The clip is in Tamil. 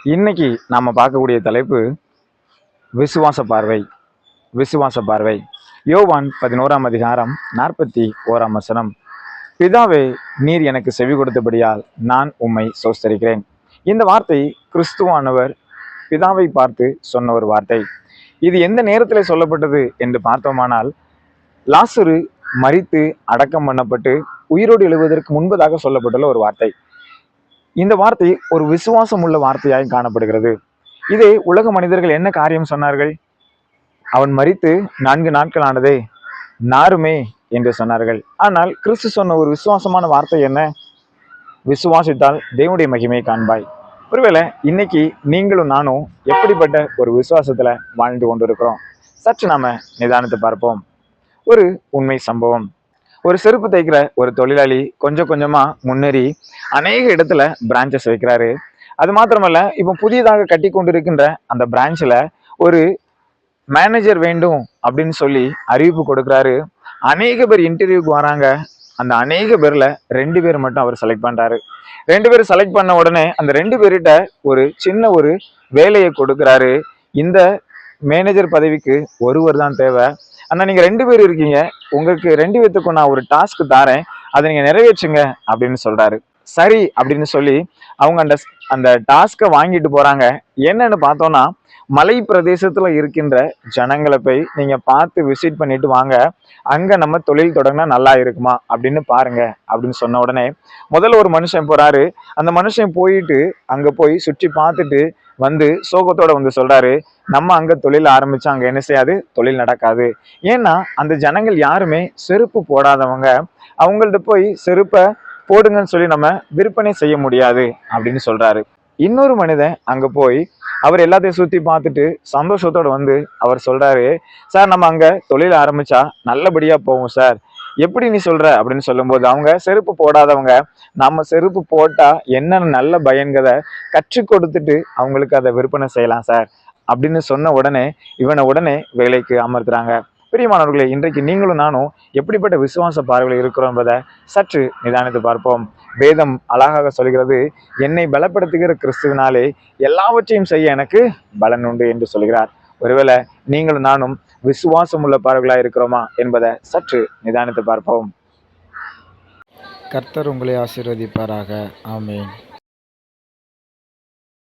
இன்னைக்கு நாம பார்க்கக்கூடிய தலைப்பு விசுவாச பார்வை. விசுவாச பார்வை. யோவான் 11ஆம் அதிகாரம் 41ஆம் வசனம். பிதாவே, நீர் எனக்கு செவி கொடுத்தபடியால் நான் உம்மை சோஸ்தரிக்கிறேன். இந்த வார்த்தை கிறிஸ்துவானவர் பிதாவை பார்த்து சொன்ன ஒரு வார்த்தை. இது எந்த நேரத்தில் சொல்லப்பட்டது என்று பார்த்தோமானால், லாசரு மரித்து அடக்கம் பண்ணப்பட்டு உயிரோடு எழுவதற்கு முன்பதாக சொல்லப்பட்டுள்ள ஒரு வார்த்தை. இந்த வார்த்தை ஒரு விசுவாசம் உள்ள வார்த்தையாய் காணப்படுகிறது. இதே உலக மனிதர்கள் என்ன காரியம் சொன்னார்கள்? அவன் மரித்து 4 நாட்கள் ஆனதே, நாருமே என்று சொன்னார்கள். ஆனால் கிறிஸ்து சொன்ன ஒரு விசுவாசமான வார்த்தை என்ன? விசுவாசித்தால் தேவனுடைய மகிமையை காண்பாய். ஒருவேளை இன்னைக்கு நீங்களும் நானும் எப்படிப்பட்ட ஒரு விசுவாசத்துல வாழ்ந்து கொண்டிருக்கிறோம்? சற்று நாம நிதானத்தை பார்ப்போம். ஒரு உண்மை சம்பவம். ஒரு செருப்பு தைக்கிற ஒரு தொழிலாளி கொஞ்சம் கொஞ்சமா முன்னேறி அநேக இடத்துல பிரான்ச்சஸ் வைக்கிறாரு. அது மாத்திரமல்ல, இப்போ புதியதாக கட்டி கொண்டிருக்கின்ற அந்த பிரான்ச்ல ஒரு மேனேஜர் வேண்டும் அப்படின்னு சொல்லி அறிவிப்பு கொடுக்குறாரு. அநேக பேர் இன்டர்வியூக்கு வராங்க. அந்த அநேக பேர்ல 2 பேர் மட்டும் அவர் செலக்ட் பண்றாரு. 2 பேர் செலக்ட் பண்ண உடனே அந்த 2 பேர்கிட்ட ஒரு சின்ன ஒரு வேலையை கொடுக்குறாரு. இந்த மேனேஜர் பதவிக்கு ஒருவர் தான் தேவை. ஆனா நீங்க 2 பேர் இருக்கீங்க, உங்களுக்கு 2 பேத்துக்கும் நான் ஒரு டாஸ்க் தாரேன், அதை நீங்க நிறைவேற்றுங்க அப்படின்னு சொல்றாரு. சரி அப்படின்னு சொல்லி அவங்க அந்த அந்த டாஸ்கை வாங்கிட்டு போறாங்க. என்னன்னு பார்த்தோம்னா, மலை பிரதேசத்துல இருக்கின்ற ஜனங்களை போய் நீங்க பார்த்து விசிட் பண்ணிட்டு வாங்க, அங்க நம்ம தொழில் தொடங்கினா நல்லா இருக்குமா அப்படின்னு பாருங்க அப்படின்னு சொன்ன உடனே முதல்ல ஒரு மனுஷன் போறாரு. அந்த மனுஷன் போயிட்டு அங்க போய் சுற்றி பார்த்துட்டு வந்து சோகத்தோட வந்து சொல்றாரு, நம்ம அங்க தொழில் ஆரம்பிச்சா அங்க என்ன செய்யாது, தொழில் நடக்காது. ஏன்னா அந்த ஜனங்கள் யாருமே செருப்பு போடாதவங்க. அவங்கள்ட்ட போய் செருப்பை போடுங்கன்னு சொல்லி நம்ம விற்பனை செய்ய முடியாது அப்படின்னு சொல்றாரு. இன்னொரு மனிதன் அங்க போய் அவர் எல்லாத்தையும் சுத்தி பார்த்துட்டு சந்தோஷத்தோட வந்து அவர் சொல்றாரு, சார் நம்ம அங்க தொழில் ஆரம்பிச்சா நல்லபடியா போவோம் சார், எப்படி நீ சொல்ற அப்படின்னு சொல்லும்போது, அவங்க செருப்பு போடாதவங்க, நம்ம செருப்பு போட்டா என்னென்ன நல்ல பயன்கிறத கற்றுக் கொடுத்துட்டு அவங்களுக்கு அதை விற்பனை செய்யலாம் சார் அப்படின்னு சொன்ன உடனே இவனை உடனே வேலைக்கு அமர்த்துறாங்க. பிரியமானவர்களே, இன்றைக்கு நீங்களும் நானும் எப்படிப்பட்ட விசுவாச பார்வையில் இருக்கிறோம் என்பதை சற்று நிதானித்து பார்ப்போம். வேதம் அழகாக சொல்கிறது, என்னை பலப்படுத்துகிற கிறிஸ்துவினாலே எல்லாவற்றையும் செய்ய எனக்கு பலன் உண்டு என்று சொல்கிறார். ஒருவேளை நீங்களும் நானும் விசுவாசம் உள்ள பார்வைகளாக இருக்கிறோமா என்பதை சற்று நிதானித்து பார்ப்போம். கர்த்தர் உங்களை ஆசீர்வதிப்பாராக. ஆமென்.